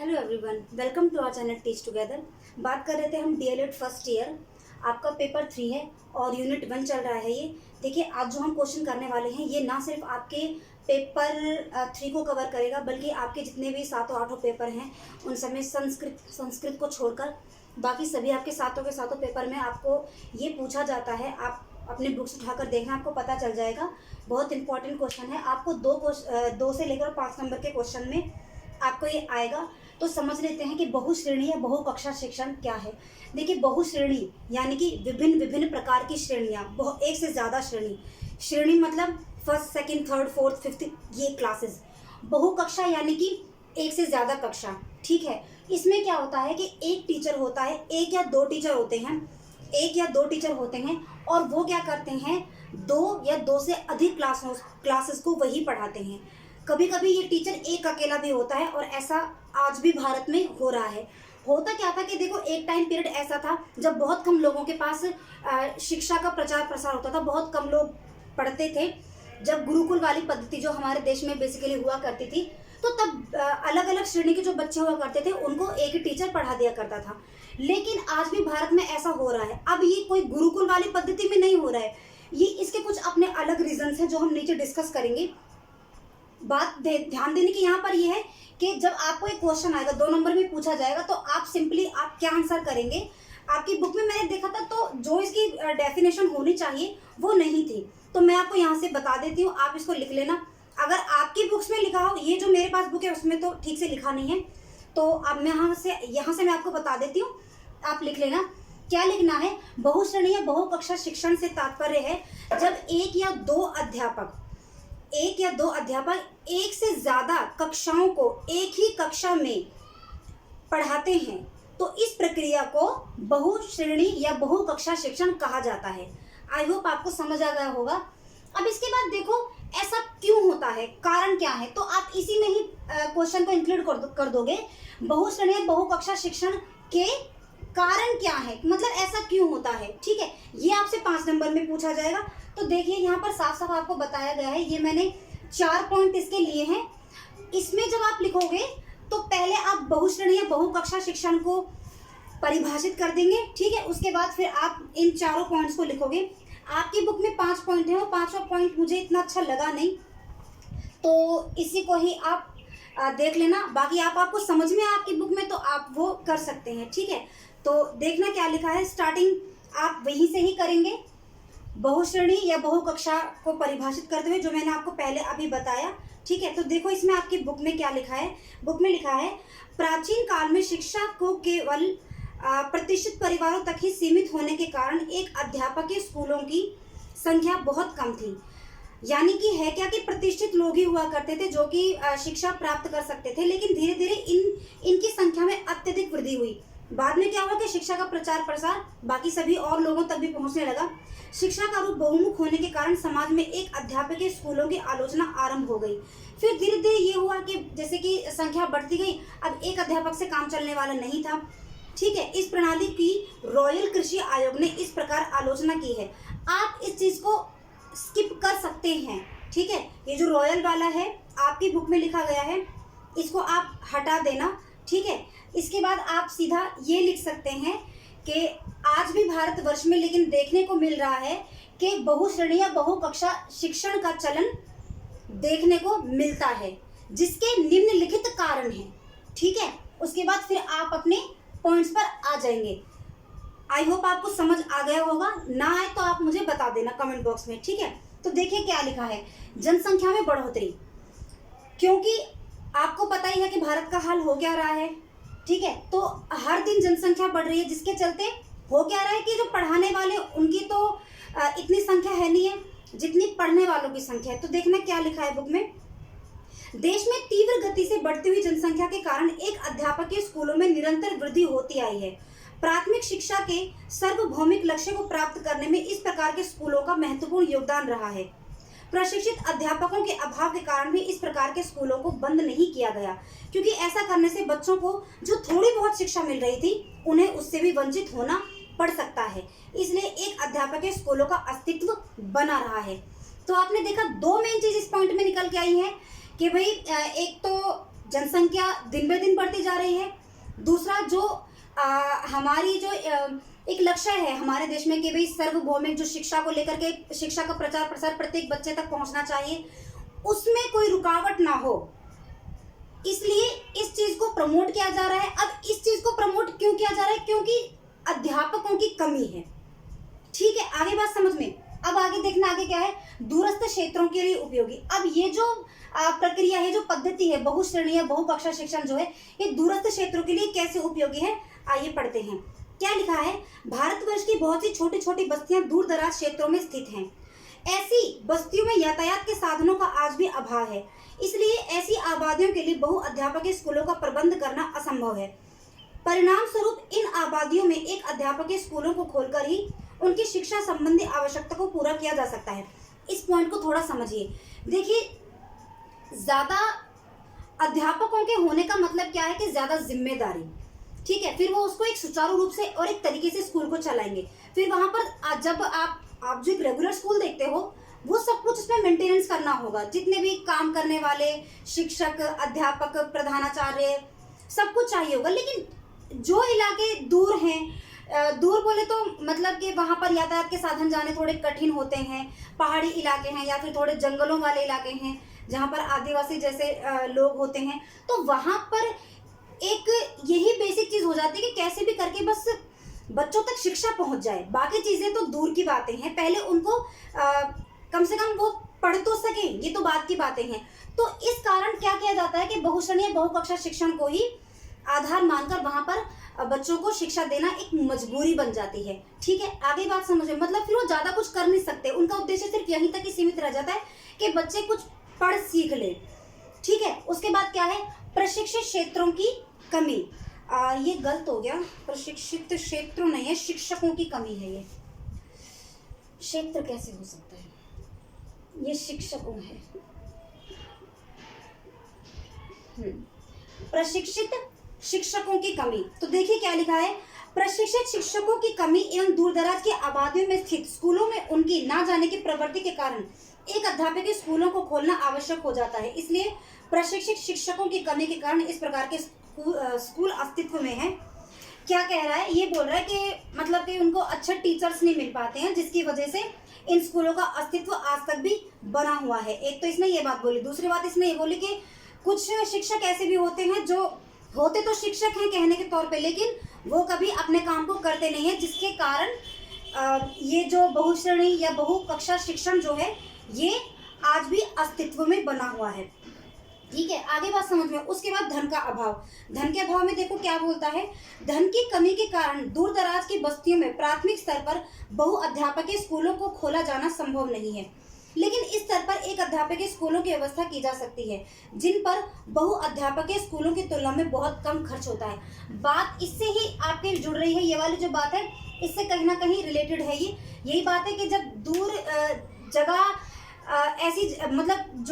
Hello everyone, welcome to our channel teach together. बात कर रहे थे हम डीएलएड फर्स्ट ईयर। आपका पेपर 3 है और यूनिट 1 चल रहा है। ये देखिए, आज जो हम क्वेश्चन करने वाले हैं ये ना सिर्फ आपके पेपर 3 को कवर करेगा, बल्कि आपके जितने भी 7-8 पेपर हैं उन सब में संस्कृत को छोड़कर बाकी सभी आपके सातों के सातों पेपर में आपको ये पूछा जाता है। आप अपने बुक्स उठाकर देखना, आपको पता चल जाएगा। बहुत इंपॉर्टेंट क्वेश्चन है। आपको दो से लेकर 5 नंबर के क्वेश्चन में आपको ये आएगा। तो समझ लेते हैं कि बहुश्रेणी या बहुकक्षा शिक्षण क्या है। देखिए, बहुश्रेणी यानी कि विभिन्न विभिन्न प्रकार की श्रेणियाँ, एक से ज़्यादा श्रेणी मतलब first, second, third, fourth, fifth, ये क्लासेस। बहुकक्षा यानी कि एक से ज़्यादा कक्षा। ठीक है, इसमें क्या होता है कि एक टीचर होता है, एक या दो टीचर होते हैं और वो क्या करते हैं, 2 या 2 से अधिक क्लासेस को वही पढ़ाते हैं। कभी कभी ये टीचर एक अकेला भी होता है और ऐसा आज भी भारत में हो रहा है। होता क्या था कि देखो, एक टाइम पीरियड ऐसा था जब बहुत कम लोगों के पास शिक्षा का प्रचार प्रसार होता था, बहुत कम लोग पढ़ते थे। जब गुरुकुल वाली पद्धति जो हमारे देश में बेसिकली हुआ करती थी, तो तब अलग अलग श्रेणी के जो बच्चे हुआ करते थे उनको एक ही टीचर पढ़ा दिया करता था। लेकिन आज भी भारत में ऐसा हो रहा है। अब ये कोई गुरुकुल वाली पद्धति में नहीं हो रहा है। ये इसके कुछ अपने अलग रीजंस हैं जो हम नीचे डिस्कस करेंगे। ध्यान देने की यहाँ पर यह है कि जब आपको एक क्वेश्चन आएगा, 2 नंबर में पूछा जाएगा, तो आप सिंपली आप क्या आंसर करेंगे। आपकी बुक में मैंने देखा था तो जो इसकी डेफिनेशन होनी चाहिए वो नहीं थी, तो मैं आपको यहाँ से बता देती हूँ, आप इसको लिख लेना। अगर आपकी बुक्स में लिखा हो, ये जो मेरे पास बुक है उसमें तो ठीक से लिखा नहीं है, तो अब मैं यहाँ से मैं आपको बता देती हूँ, आप लिख लेना। क्या लिखना है, बहुश्रेणी या बहुकक्षा शिक्षण से तात्पर्य है जब एक या दो अध्यापक एक से ज्यादा कक्षाओं को एक ही कक्षा में पढ़ाते हैं, तो इस प्रक्रिया को बहुश्रेणी या बहुकक्षा शिक्षण कहा जाता है। आई होप आपको समझ आ गया होगा। अब इसके बाद देखो, ऐसा क्यों होता है, कारण क्या है, तो आप इसी में ही क्वेश्चन को इंक्लूड कर दोगे। बहुश्रेणी या बहुकक्षा शिक्षण के कारण क्या है, मतलब ऐसा क्यों होता है। ठीक है, ये आपसे 5 नंबर में पूछा जाएगा। तो देखिए, यहाँ पर साफ साफ आपको बताया गया है। ये मैंने 4 पॉइंट इसके लिए हैं। इसमें जब आप लिखोगे तो पहले आप बहुश्रेणी या बहुकक्षा शिक्षण को परिभाषित कर देंगे। ठीक है, उसके बाद फिर आप इन चारों पॉइंट्स को लिखोगे। आपकी बुक में 5 पॉइंट है, वो 5वां पॉइंट मुझे इतना अच्छा लगा नहीं, तो इसी को ही आप देख लेना। बाकी आपको समझ में आपकी बुक में तो आप वो कर सकते हैं। ठीक है, तो देखना क्या लिखा है, स्टार्टिंग आप वहीं से ही करेंगे, बहुश्रेणी या बहुकक्षा को परिभाषित करते हुए, जो मैंने आपको पहले अभी बताया। ठीक है, तो देखो इसमें आपकी बुक में क्या लिखा है। बुक में लिखा है, प्राचीन काल में शिक्षा को केवल प्रतिष्ठित परिवारों तक ही सीमित होने के कारण एक अध्यापक के स्कूलों की संख्या बहुत कम थी। यानी कि है क्या कि प्रतिष्ठित लोग ही हुआ करते थे जो कि शिक्षा प्राप्त कर सकते थे, लेकिन धीरे धीरे इनकी संख्या में अत्यधिक वृद्धि हुई। बाद में क्या हुआ कि शिक्षा का प्रचार प्रसार बाकी सभी और लोगों तक भी पहुंचने लगा। शिक्षा का रूप बहुमुख होने के कारण समाज में एक अध्यापक के स्कूलों की आलोचना आरंभ हो गई। फिर धीरे धीरे ये हुआ कि जैसे कि संख्या बढ़ती गई, अब एक अध्यापक से काम चलने वाला नहीं था। ठीक है, इस प्रणाली की रॉयल कृषि आयोग ने इस प्रकार आलोचना की है। आप इस चीज को स्किप कर सकते हैं। ठीक है, ये जो रॉयल वाला है आपकी बुक में लिखा गया है, इसको आप हटा देना। ठीक है, इसके बाद आप सीधा ये लिख सकते हैं कि आज भी भारतवर्ष में लेकिन देखने को मिल रहा है कि बहुश्रेणी या बहुकक्षा शिक्षण का चलन देखने को मिलता है, जिसके निम्नलिखित कारण हैं। ठीक है, उसके बाद फिर आप अपने पॉइंट्स पर आ जाएंगे। आई होप आपको समझ आ गया होगा। ना आए तो आप मुझे बता देना कमेंट बॉक्स में। ठीक है, तो देखिए क्या लिखा है, जनसंख्या में बढ़ोतरी। क्योंकि आपको पता ही है कि भारत का हाल हो क्या रहा है। ठीक है, तो हर दिन जनसंख्या बढ़ रही है, जिसके चलते हो क्या रहा है कि जो पढ़ाने वाले उनकी तो इतनी संख्या है नहीं है जितनी पढ़ने वालों की संख्या है। तो देखना क्या लिखा है बुक में, देश में तीव्र गति से बढ़ती हुई जनसंख्या के कारण एक अध्यापक के स्कूलों में निरंतर वृद्धि होती आई है। प्राथमिक शिक्षा के सार्वभौमिक लक्ष्य को प्राप्त करने में इस प्रकार के स्कूलों का महत्वपूर्ण योगदान रहा है। प्रशिक्षित अध्यापकों के अभाव के कारण भी इस प्रकार के स्कूलों को बंद नहीं किया गया, क्योंकि ऐसा करने से बच्चों को जो थोड़ी बहुत शिक्षा मिल रही थी उन्हें उससे भी वंचित होना पड़ सकता है। इसलिए एक अध्यापक के स्कूलों का अस्तित्व बना रहा है। तो आपने देखा, 2 मेन चीज इस पॉइंट में निकल के आई है कि भाई एक तो जनसंख्या दिन ब दिन बढ़ती जा रही है। दूसरा जो हमारी जो एक लक्ष्य है हमारे देश में कि भाई सार्वभौमिक जो शिक्षा को लेकर के शिक्षा का प्रचार प्रसार प्रत्येक बच्चे तक पहुंचना चाहिए, उसमें कोई रुकावट ना हो, इसलिए इस चीज को प्रमोट किया जा रहा है। अब इस चीज को प्रमोट क्यों किया जा रहा है? क्योंकि अध्यापकों की कमी है। ठीक है, आगे बात समझ में। अब आगे देखना, आगे क्या है, दूरस्थ क्षेत्रों के लिए उपयोगी। अब ये जो प्रक्रिया है, जो पद्धति है बहुश्रेणीय बहुकक्षा शिक्षण जो है, ये दूरस्थ क्षेत्रों के लिए कैसे उपयोगी है, आइए पढ़ते हैं। क्या लिखा है, भारतवर्ष की बहुत सी छोटी छोटी बस्तियां दूर दराज क्षेत्रों में स्थित हैं। ऐसी बस्तियों में यातायात के साधनों का आज भी अभाव है, इसलिए ऐसी आबादियों के लिए बहुअध्यापकीय स्कूलों का प्रबंध करना असंभव है। परिणाम स्वरूप इन आबादियों में एक अध्यापकीय स्कूलों को खोलकर ही उनकी शिक्षा संबंधी आवश्यकता को पूरा किया जा सकता है। इस पॉइंट को थोड़ा समझिए। देखिए, ज्यादा अध्यापकों के होने का मतलब क्या है कि ज्यादा जिम्मेदारी, ठीक है, फिर वो उसको एक सुचारू रूप से और एक तरीके से स्कूल को चलाएंगे। फिर वहां पर जब आप जो एक रेगुलर स्कूल देखते हो, वो सब कुछ उसमें मेंटेनेंस करना होगा। जितने भी काम करने वाले शिक्षक, अध्यापक, प्रधानाचार्य, सब कुछ चाहिए होगा। लेकिन जो इलाके दूर हैं, दूर बोले तो मतलब कि वहाँ पर यातायात के साधन जाने थोड़े कठिन होते हैं, पहाड़ी इलाके हैं या फिर थोड़े जंगलों वाले इलाके हैं जहाँ पर आदिवासी जैसे लोग होते हैं, तो वहाँ पर एक यही बेसिक चीज़ हो जाती है कि कैसे भी करके बस बच्चों तक शिक्षा पहुँच जाए। बाकी चीज़ें तो दूर की बातें हैं, पहले उनको कम से कम वो पढ़ तो सकें, ये तो बात की बातें हैं। तो इस कारण क्या किया जाता है कि बहुश्रेणीय बहुकक्षा शिक्षण को ही आधार मानकर वहाँ पर बच्चों को शिक्षा देना एक मजबूरी बन जाती है। ठीक है, आगे बात समझे। मतलब फिर वो ज्यादा कुछ कर नहीं सकते, उनका उद्देश्य सिर्फ यहीं तक ही सीमित रह जाता है कि बच्चे कुछ पढ़ सीख ले। ठीक है, उसके बाद क्या है, प्रशिक्षित क्षेत्रों की कमी। ये गलत हो गया, प्रशिक्षित क्षेत्रों नहीं है, शिक्षकों की कमी है। ये क्षेत्र कैसे हो सकता है, ये शिक्षकों है। प्रशिक्षित शिक्षकों की कमी। तो देखिए क्या लिखा है, प्रशिक्षित शिक्षकों की कमी एवं दूरदराज की आबादियों में स्थित स्कूलों में उनकी ना जाने की प्रवृत्ति के कारण एक अध्यापकीय स्कूलों को खोलना आवश्यक हो जाता है। इसलिए प्रशिक्षित शिक्षकों की कमी के कारण इस प्रकार के स्कूल अस्तित्व में है। क्या कह रहा है, ये बोल रहा है कि मतलब कि उनको अच्छे टीचर्स नहीं मिल पाते हैं, जिसकी वजह से इन स्कूलों का अस्तित्व आज तक भी बना हुआ है। एक तो इसने ये बात बोली। दूसरी बात इसने ये बोली कि कुछ शिक्षक ऐसे भी होते हैं जो होते तो शिक्षक हैं कहने के तौर पे, लेकिन वो कभी अपने काम को करते नहीं है, जिसके कारण ये जो बहुश्रेणी या बहुकक्षा शिक्षण जो है ये आज भी अस्तित्व में बना हुआ है। ठीक है, आगे बात समझ में। उसके बाद धन का अभाव। धन के अभाव में देखो क्या बोलता है, धन की कमी के कारण दूर दराज की बस्तियों में प्राथमिक स्तर पर बहुअध्यापकीय स्कूलों को खोला जाना संभव नहीं है, लेकिन इस स्तर पर एक अध्यापकीय स्कूलों की व्यवस्था की जा सकती है, जिन पर बहुअध्यापकीय स्कूलों की तुलना में बहुत कम खर्च होता है। बात इससे ही आपके जुड़ रही है, ये वाली जो बात है इससे कहीं ना कहीं रिलेटेड है। ये यही बात है कि जब दूर जगह ऐसी मतलब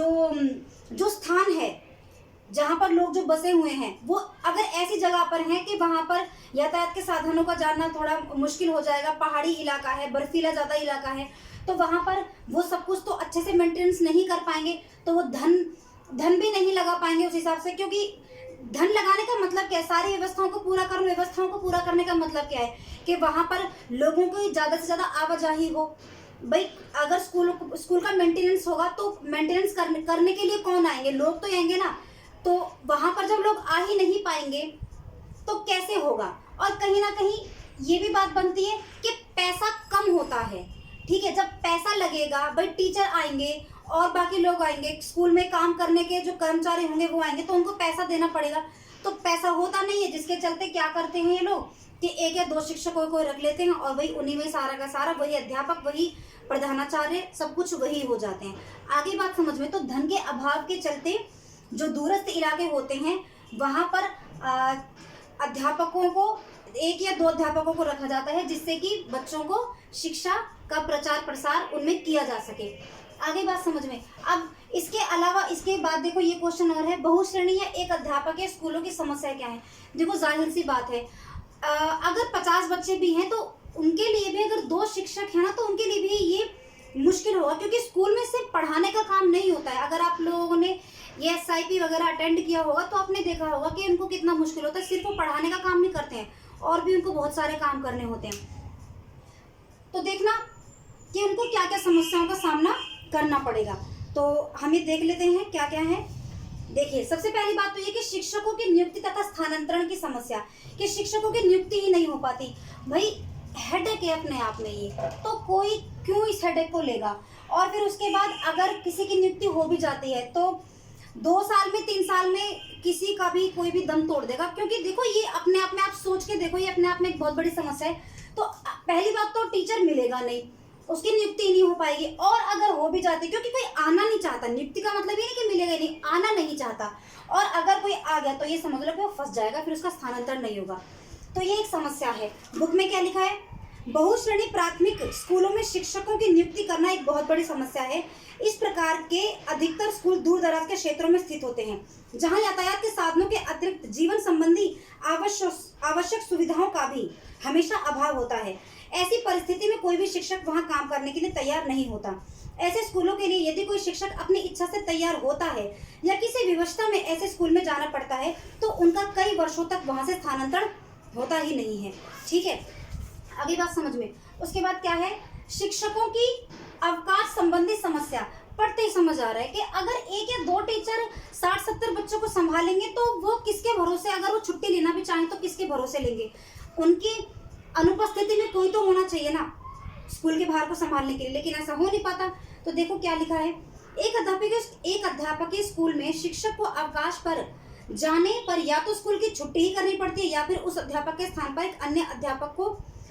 जो स्थान है जहाँ पर लोग जो बसे हुए हैं, वो अगर ऐसी जगह पर हैं कि वहाँ पर यातायात के साधनों का जाना थोड़ा मुश्किल हो जाएगा, पहाड़ी इलाका है, बर्फीला ज़्यादा इलाका है, तो वहाँ पर वो सब कुछ तो अच्छे से मेंटेनेंस नहीं कर पाएंगे, तो वो धन भी नहीं लगा पाएंगे उस हिसाब से। क्योंकि धन लगाने का मतलब क्या है, सारी व्यवस्थाओं को पूरा करने का मतलब क्या है कि वहाँ पर लोगों को ज़्यादा से ज़्यादा आवाजाही हो। भाई अगर स्कूल का मेंटेनेंस होगा तो मेंटेनेंस करने के लिए कौन आएंगे, लोग तो आएंगे ना। तो वहाँ पर जब लोग आ ही नहीं पाएंगे तो कैसे होगा। और कहीं ना कहीं ये भी बात बनती है कि पैसा कम होता है। ठीक है, जब पैसा लगेगा, भाई टीचर आएंगे और बाकी लोग आएंगे, स्कूल में काम करने के जो कर्मचारी होंगे वो आएंगे, तो उनको पैसा देना पड़ेगा। तो पैसा होता नहीं है, जिसके चलते क्या करते हैं ये लोग कि एक या दो शिक्षकों को रख लेते हैं और वही उन्हीं में सारा का सारा वही अध्यापक, वही प्रधानाचार्य, सब कुछ वही हो जाते हैं। आगे बात समझ में। तो धन के अभाव के चलते जो दूरस्थ इलाके होते हैं वहाँ पर अध्यापकों को, एक या दो अध्यापकों को रखा जाता है, जिससे कि बच्चों को शिक्षा का प्रचार प्रसार उनमें किया जा सके। आगे बात समझ में। अब इसके अलावा इसके बाद देखो ये क्वेश्चन और है, बहुश्रेणी या एक अध्यापकीय स्कूलों की समस्या क्या है। देखो जाहिर सी बात है, अगर 50 बच्चे भी हैं तो उनके लिए भी, अगर 2 शिक्षक हैं ना तो उनके लिए भी ये मुश्किल होगा, क्योंकि स्कूल में सिर्फ पढ़ाने का काम नहीं होता है। अगर आप लोगों ने ये एसआईपी वगैरह अटेंड किया होगा तो आपने देखा होगा कि उनको कितना मुश्किल होता है। सिर्फ वो पढ़ाने का काम नहीं करते हैं, और भी उनको बहुत सारे काम करने होते हैं। तो देखना कि उनको क्या क्या समस्याओं का सामना करना पड़ेगा। तो हम ये देख लेते हैं क्या क्या है। देखिए, सबसे पहली बात तो ये कि शिक्षकों की नियुक्ति तथा स्थानांतरण की समस्या, कि शिक्षकों की नियुक्ति ही नहीं हो पाती। भाई हेडेक है अपने आप में ये, तो कोई क्यों इस हेडेक को लेगा। और फिर उसके बाद अगर किसी की नियुक्ति हो भी जाती है तो 2 साल में 3 साल में किसी का भी कोई भी दम तोड़ देगा। क्योंकि देखो, ये अपने आप में आप सोच के देखो, ये अपने आप में एक बहुत बड़ी समस्या है। तो पहली बात तो टीचर मिलेगा नहीं, उसकी नियुक्ति नहीं हो पाएगी। और अगर हो भी जाती, क्योंकि कोई आना नहीं चाहता, नियुक्ति का मतलब ये नहीं कि मिलेगा नहीं, आना नहीं चाहता। और अगर कोई आ गया तो ये समझ लो कि वो फंस जाएगा, फिर उसका स्थानांतरण नहीं होगा। तो ये एक समस्या है। बुक में क्या लिखा है? बहुश्रेणी प्राथमिक स्कूलों में शिक्षकों की नियुक्ति करना एक बहुत बड़ी समस्या है। इस प्रकार के अधिकतर स्कूल दूर दराज के क्षेत्रों में स्थित होते हैं, जहां यातायात के साधनों के अतिरिक्त जीवन संबंधी आवश्यक सुविधाओं का भी हमेशा अभाव होता है। ऐसी परिस्थिति में कोई भी शिक्षक वहां काम करने के लिए तैयार नहीं होता। ऐसे स्कूलों के लिए यदि कोई शिक्षक अपनी इच्छा से तैयार होता है या किसी विवशता में ऐसे स्कूल में जाना पड़ता है तो उनका कई वर्षों तक वहां से स्थानांतरण होता ही नहीं है। ठीक है, अगली बात समझ में। उसके बाद क्या है? शिक्षकों की अवकाश संबंधी समस्या। पढ़ते ही समझ आ रहा है कि अगर 1 या 2 टीचर 60-70 बच्चों को संभालेंगे तो वो किसके भरोसे, अगर वो छुट्टी लेना भी चाहें तो किसके भरोसे लेंगे? उनकी अनुपस्थिति में कोई तो होना चाहिए ना स्कूल के बाहर को संभालने के लिए, लेकिन ऐसा हो नहीं पाता। तो देखो क्या लिखा है। एक अध्यापक के स्कूल में शिक्षक को अवकाश पर जाने पर या तो स्कूल की छुट्टी ही करनी पड़ती है या फिर उस अध्यापक के स्थान पर एक अन्य अध्यापक को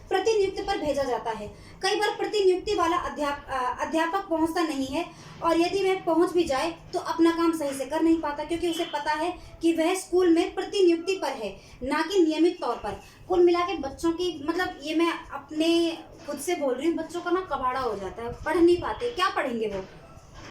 प्रतिनियुक्ति पर भेजा जाता है। कई बार प्रतिनियुक्ति वाला अध्यापक पहुंचता नहीं है, और यदि वह पहुंच भी जाए तो अपना काम सही से कर नहीं पाता, क्योंकि उसे पता है कि वह स्कूल में प्रतिनियुक्ति पर है, ना कि नियमित तौर पर। कुल मिला के बच्चों की, मतलब ये मैं अपने खुद से बोल रही हूँ, बच्चों का ना कबाड़ा हो जाता है, पढ़ नहीं पाते। क्या पढ़ेंगे वो?